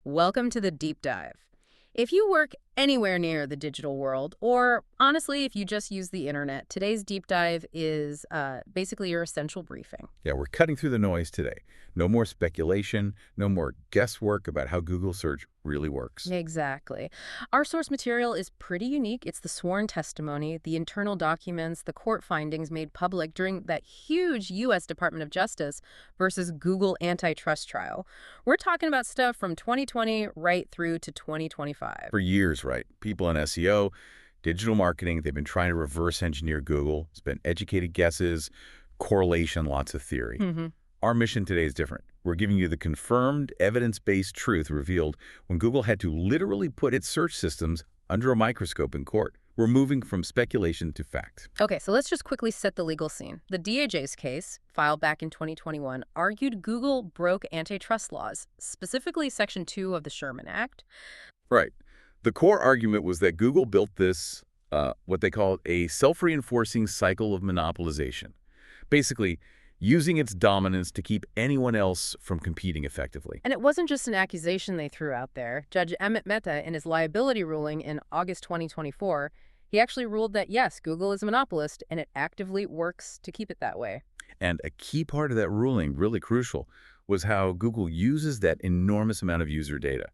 Welcome to the deep dive. If you work anywhere near the digital world, or honestly, if you just use the internet, today's deep dive is basically your essential briefing. Yeah, we're cutting through the noise today. No more speculation, no more guesswork about how Google search really works. Exactly. Our source material is pretty unique. It's the sworn testimony, the internal documents, the court findings made public during that huge U.S. Department of Justice versus Google antitrust trial. We're talking about stuff from 2020 right through to 2025. For years, right? People in SEO, digital marketing, they've been trying to reverse engineer Google. It's been educated guesses, correlation, lots of theory. Our mission today is different. We're giving you the confirmed, evidence-based truth revealed when Google had to literally put its search systems under a microscope in court. We're moving from speculation to fact. Okay, so let's just quickly set the legal scene. The DOJ's case, filed back in 2021, argued Google broke antitrust laws, specifically Section 2 of the Sherman Act. Right. The core argument was that Google built this, what they called a self-reinforcing cycle of monopolization. Basically, using its dominance to keep anyone else from competing effectively. And it wasn't just an accusation they threw out there. Judge Emmett Mehta, in his liability ruling in August 2024, he actually ruled that, yes, Google is a monopolist, and it actively works to keep it that way. And a key part of that ruling, really crucial, was how Google uses that enormous amount of user data.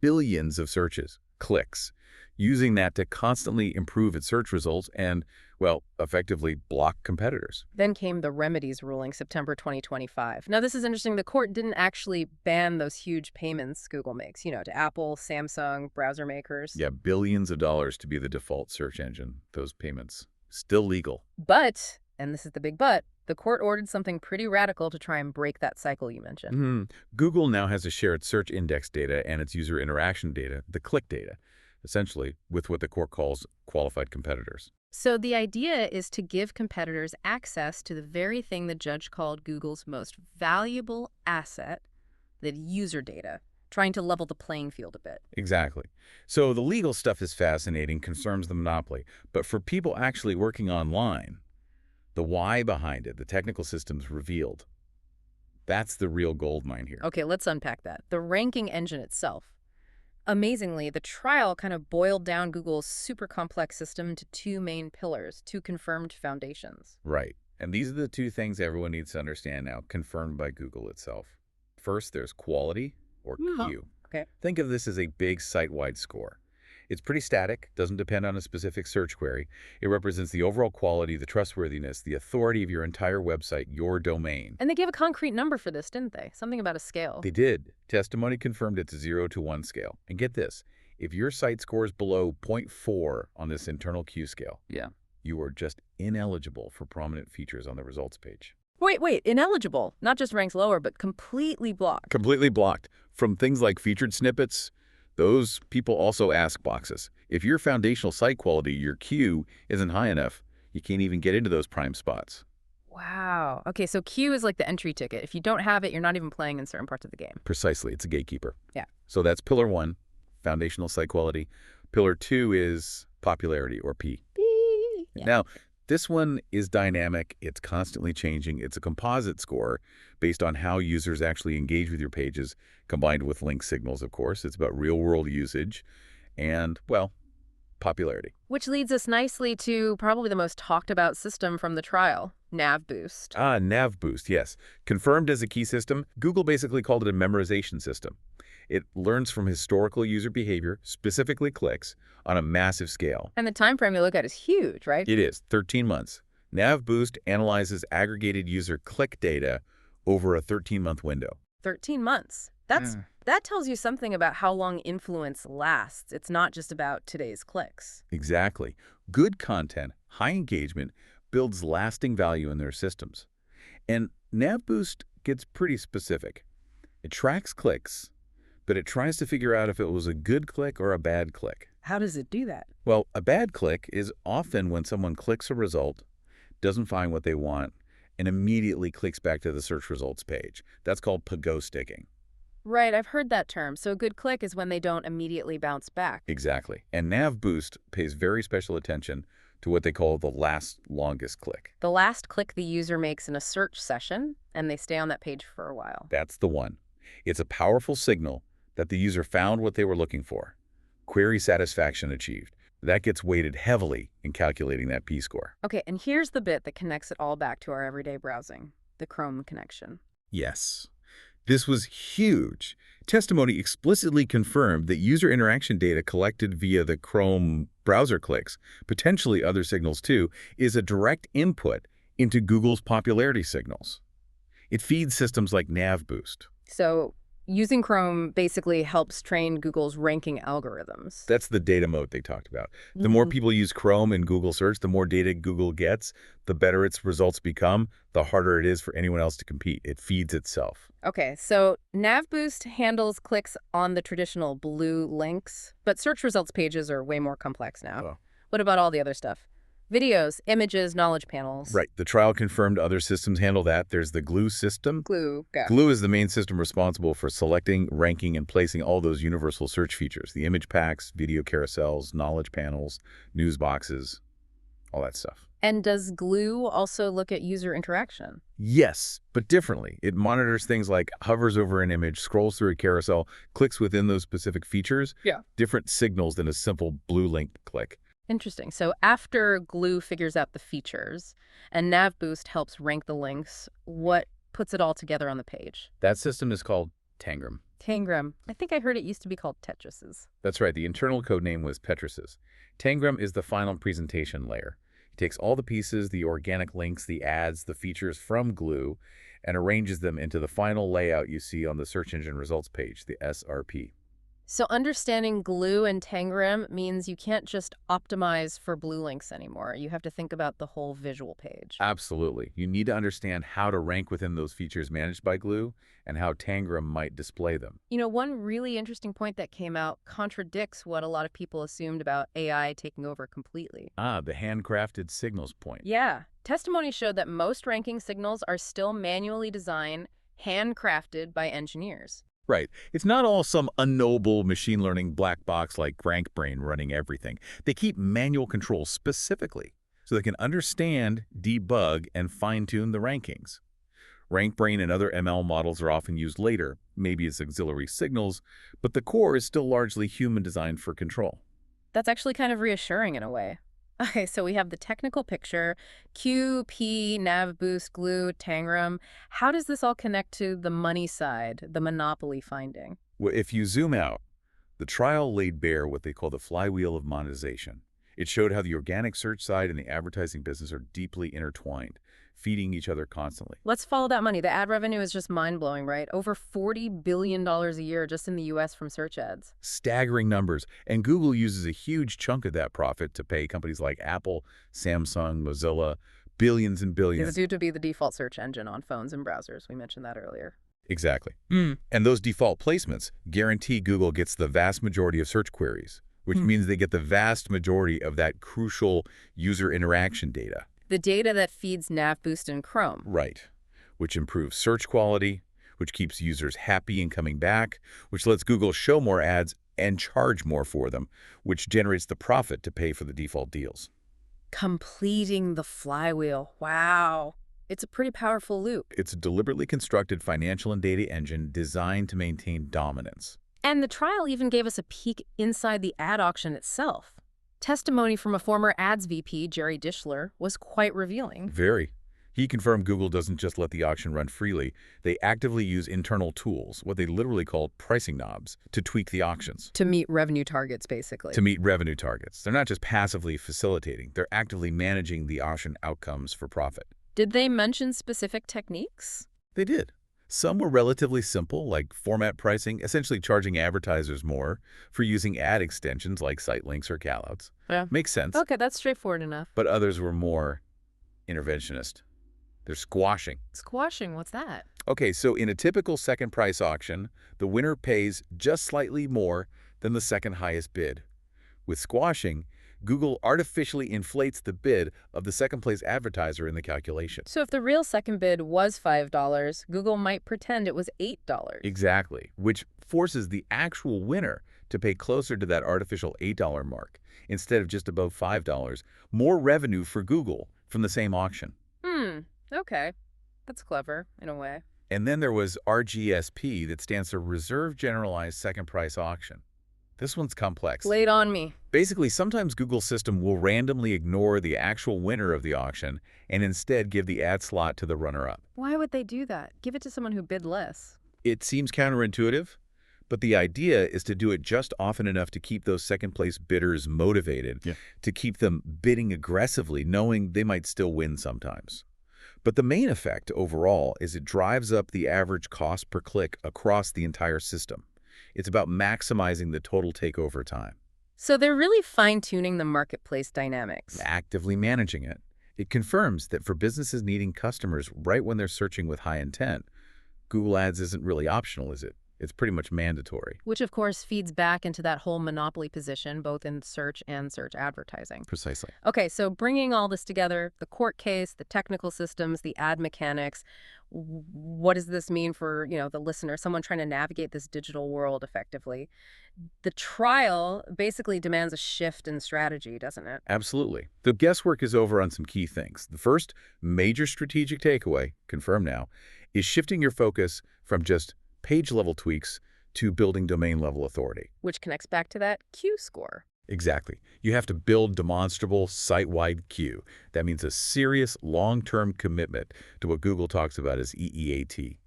Billions of searches, clicks, using that to constantly improve its search results and, well, effectively block competitors. Then came the remedies ruling, September 2025. Now, this is interesting. The court didn't actually ban those huge payments Google makes, to Apple, Samsung, browser makers. Yeah, billions of dollars to be the default search engine, those payments. Still legal. But, and this is the big but, the court ordered something pretty radical to try and break that cycle you mentioned. Google now has to share its search index data and its user interaction data, the click data, essentially with what the court calls qualified competitors. So the idea is to give competitors access to the very thing the judge called Google's most valuable asset, the user data, trying to level the playing field a bit. Exactly. So the legal stuff is fascinating, concerns the monopoly. But for people actually working online, the why behind it, the technical systems revealed, that's the real gold mine here. Okay, let's unpack that. The ranking engine itself. Amazingly, the trial kind of boiled down Google's super complex system to two main pillars, two confirmed foundations. Right. And these are the two things everyone needs to understand now, confirmed by Google itself. First, there's quality, or Q. Okay. Think of this as a big site-wide score. It's pretty static, doesn't depend on a specific search query. It represents the overall quality, the trustworthiness, the authority of your entire website, your domain. And they gave a concrete number for this, didn't they? Something about a scale. They did. Testimony confirmed it's a 0 to 1 scale. And get this, if your site scores below 0.4 on this internal Q scale, you are just ineligible for prominent features on the results page. Wait, ineligible. Not just ranks lower, but completely blocked. Completely blocked. From things like featured snippets, those people also ask boxes. If your foundational site quality, your Q, isn't high enough, you can't even get into those prime spots. Wow. Okay, so Q is like the entry ticket. If you don't have it, you're not even playing in certain parts of the game. Precisely. It's a gatekeeper. Yeah. So that's pillar 1, foundational site quality. Pillar 2 is popularity, or P. Yeah. Now, this one is dynamic. It's constantly changing. It's a composite score based on how users actually engage with your pages, combined with link signals, of course. It's about real-world usage and, well, popularity. Which leads us nicely to probably the most talked about system from the trial, NavBoost. NavBoost, yes. Confirmed as a key system, Google basically called it a memorization system. It learns from historical user behavior, specifically clicks, on a massive scale. And the time frame you look at is huge, right? It is, 13 months. NavBoost analyzes aggregated user click data over a 13-month window. 13 months. That tells you something about how long influence lasts. It's not just about today's clicks. Exactly. Good content, high engagement, builds lasting value in their systems. And NavBoost gets pretty specific. It tracks clicks, but it tries to figure out if it was a good click or a bad click. How does it do that? Well, a bad click is often when someone clicks a result, doesn't find what they want, and immediately clicks back to the search results page. That's called pogo sticking. Right, I've heard that term. So a good click is when they don't immediately bounce back. Exactly. And NavBoost pays very special attention to what they call the last longest click. The last click the user makes in a search session, and they stay on that page for a while. That's the one. It's a powerful signal that the user found what they were looking for. Query satisfaction achieved. That gets weighted heavily in calculating that P-score. Okay, and here's the bit that connects it all back to our everyday browsing, the Chrome connection. Yes. This was huge. Testimony explicitly confirmed that user interaction data collected via the Chrome browser clicks, potentially other signals too, is a direct input into Google's popularity signals. It feeds systems like NavBoost. So using Chrome basically helps train Google's ranking algorithms. That's the data moat they talked about. The more people use Chrome in Google search, the more data Google gets, the better its results become, the harder it is for anyone else to compete. It feeds itself. Okay, so NavBoost handles clicks on the traditional blue links, but search results pages are way more complex now. Oh. What about all the other stuff? Videos, images, knowledge panels. Right. The trial confirmed other systems handle that. There's the Glue system. Glue, go. Glue is the main system responsible for selecting, ranking, and placing all those universal search features. The image packs, video carousels, knowledge panels, news boxes, all that stuff. And does Glue also look at user interaction? Yes, but differently. It monitors things like hovers over an image, scrolls through a carousel, clicks within those specific features. Yeah. Different signals than a simple blue link click. Interesting. So after Glue figures out the features and NavBoost helps rank the links, what puts it all together on the page? That system is called Tangram. Tangram. I think I heard it used to be called Tetris's. That's right. The internal code name was Tetris's. Tangram is the final presentation layer. It takes all the pieces, the organic links, the ads, the features from Glue, and arranges them into the final layout you see on the search engine results page, the SRP. So understanding Glue and Tangram means you can't just optimize for blue links anymore. You have to think about the whole visual page. Absolutely. You need to understand how to rank within those features managed by Glue and how Tangram might display them. You know, one really interesting point that came out contradicts what a lot of people assumed about AI taking over completely. The handcrafted signals point. Yeah. Testimony showed that most ranking signals are still manually designed, handcrafted by engineers. Right. It's not all some unknowable machine learning black box like RankBrain running everything. They keep manual control specifically so they can understand, debug, and fine-tune the rankings. RankBrain and other ML models are often used later, maybe as auxiliary signals, but the core is still largely human designed for control. That's actually kind of reassuring in a way. Okay, so we have the technical picture, Q, P, NavBoost, Glue, Tangram. How does this all connect to the money side, the monopoly finding? Well, if you zoom out, the trial laid bare what they call the flywheel of monetization. It showed how the organic search side and the advertising business are deeply intertwined, feeding each other constantly. Let's follow that money. The ad revenue is just mind-blowing, right? Over $40 billion a year just in the U.S. from search ads. Staggering numbers, and Google uses a huge chunk of that profit to pay companies like Apple, Samsung, Mozilla, billions and billions. It's due to be the default search engine on phones and browsers. We mentioned that earlier. Exactly. And those default placements guarantee Google gets the vast majority of search queries, which means they get the vast majority of that crucial user interaction data. The data that feeds NavBoost and Chrome. Right. Which improves search quality, which keeps users happy and coming back, which lets Google show more ads and charge more for them, which generates the profit to pay for the default deals. Completing the flywheel. Wow. It's a pretty powerful loop. It's a deliberately constructed financial and data engine designed to maintain dominance. And the trial even gave us a peek inside the ad auction itself. Testimony from a former ads VP, Jerry Dischler, was quite revealing. Very. He confirmed Google doesn't just let the auction run freely. They actively use internal tools, what they literally call pricing knobs, to tweak the auctions. To meet revenue targets, basically. To meet revenue targets. They're not just passively facilitating. They're actively managing the auction outcomes for profit. Did they mention specific techniques? They did. Some were relatively simple, like format pricing, essentially charging advertisers more for using ad extensions like site links or callouts. Yeah. Makes sense. Okay, that's straightforward enough. But others were more interventionist. They're squashing. Squashing, what's that? Okay, so in a typical second price auction, the winner pays just slightly more than the second highest bid. With squashing, Google artificially inflates the bid of the second-place advertiser in the calculation. So if the real second bid was $5, Google might pretend it was $8. Exactly, which forces the actual winner to pay closer to that artificial $8 mark instead of just above $5, more revenue for Google from the same auction. Okay. That's clever, in a way. And then there was RGSP, that stands for Reserve Generalized Second Price Auction. This one's complex. Lay it on me. Basically, sometimes Google's system will randomly ignore the actual winner of the auction and instead give the ad slot to the runner-up. Why would they do that? Give it to someone who bid less. It seems counterintuitive, but the idea is to do it just often enough to keep those second-place bidders motivated, to keep them bidding aggressively, knowing they might still win sometimes. But the main effect overall is it drives up the average cost per click across the entire system. It's about maximizing the total take over time. So they're really fine-tuning the marketplace dynamics. Actively managing it. It confirms that for businesses needing customers right when they're searching with high intent, Google Ads isn't really optional, is it? It's pretty much mandatory. Which, of course, feeds back into that whole monopoly position, both in search and search advertising. Precisely. Okay, so bringing all this together, the court case, the technical systems, the ad mechanics, what does this mean for, the listener, someone trying to navigate this digital world effectively? The trial basically demands a shift in strategy, doesn't it? Absolutely. The guesswork is over on some key things. The first major strategic takeaway, confirmed now, is shifting your focus from just page-level tweaks to building domain-level authority. Which connects back to that Q score. Exactly. You have to build demonstrable site-wide Q. That means a serious long-term commitment to what Google talks about as EEAT.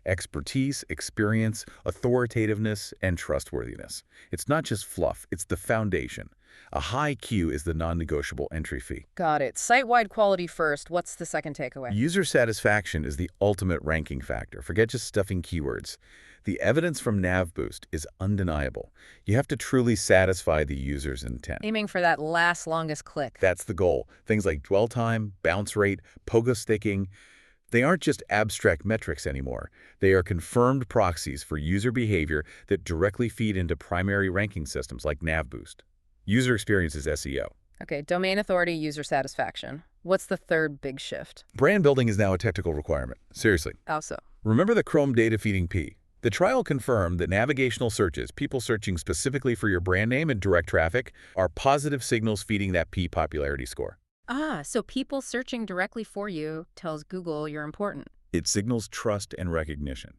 Expertise, experience, authoritativeness, and trustworthiness. It's not just fluff, it's the foundation. A high Q is the non-negotiable entry fee. Got it. Site-wide quality first. What's the second takeaway? User satisfaction is the ultimate ranking factor. Forget just stuffing keywords. The evidence from NavBoost is undeniable. You have to truly satisfy the user's intent. Aiming for that last longest click. That's the goal. Things like dwell time, bounce rate, pogo sticking, they aren't just abstract metrics anymore. They are confirmed proxies for user behavior that directly feed into primary ranking systems like NavBoost. User experience is SEO. Okay, domain authority, user satisfaction. What's the third big shift? Brand building is now a technical requirement. Seriously. How so? Remember the Chrome data feeding P? The trial confirmed that navigational searches, people searching specifically for your brand name and direct traffic, are positive signals feeding that P popularity score. Ah, so people searching directly for you tells Google you're important. It signals trust and recognition.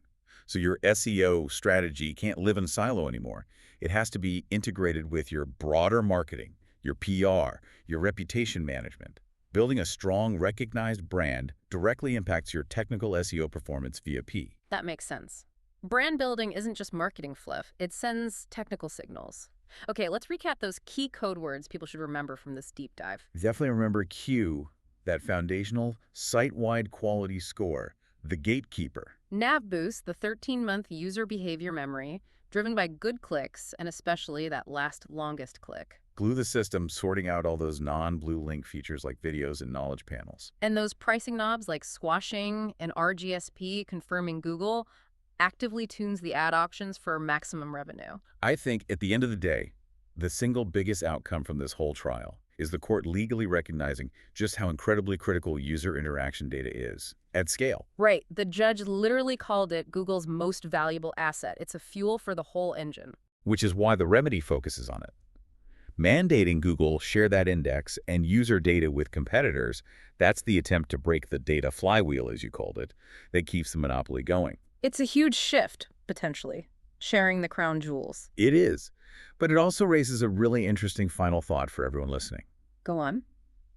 So your SEO strategy can't live in silo anymore. It has to be integrated with your broader marketing, your PR, your reputation management. Building a strong, recognized brand directly impacts your technical SEO performance via P. That makes sense. Brand building isn't just marketing fluff. It sends technical signals. Okay, let's recap those key code words people should remember from this deep dive. Definitely remember Q, that foundational site-wide quality score, the gatekeeper. NavBoost, the 13-month user behavior memory, driven by good clicks, and especially that last longest click. Glue the system, sorting out all those non-blue link features like videos and knowledge panels. And those pricing knobs like squashing and RGSP, confirming Google, actively tunes the ad auctions for maximum revenue. I think at the end of the day, the single biggest outcome from this whole trial is the court legally recognizing just how incredibly critical user interaction data is at scale. Right. The judge literally called it Google's most valuable asset. It's a fuel for the whole engine. Which is why the remedy focuses on it. Mandating Google share that index and user data with competitors, that's the attempt to break the data flywheel, as you called it, that keeps the monopoly going. It's a huge shift, potentially, sharing the crown jewels. It is. But it also raises a really interesting final thought for everyone listening. Go on.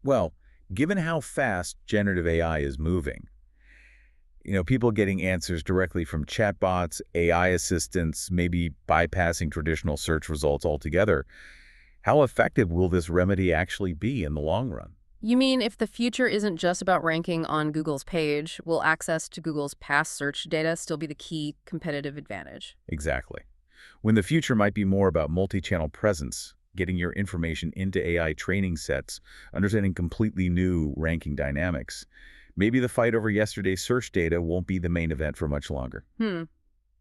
Well, given how fast generative AI is moving, people getting answers directly from chatbots, AI assistants, maybe bypassing traditional search results altogether, how effective will this remedy actually be in the long run? You mean if the future isn't just about ranking on Google's page, will access to Google's past search data still be the key competitive advantage? Exactly. When the future might be more about multi-channel presence, getting your information into AI training sets, understanding completely new ranking dynamics, maybe the fight over yesterday's search data won't be the main event for much longer.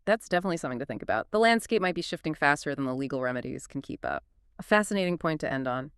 That's definitely something to think about. The landscape might be shifting faster than the legal remedies can keep up. A fascinating point to end on.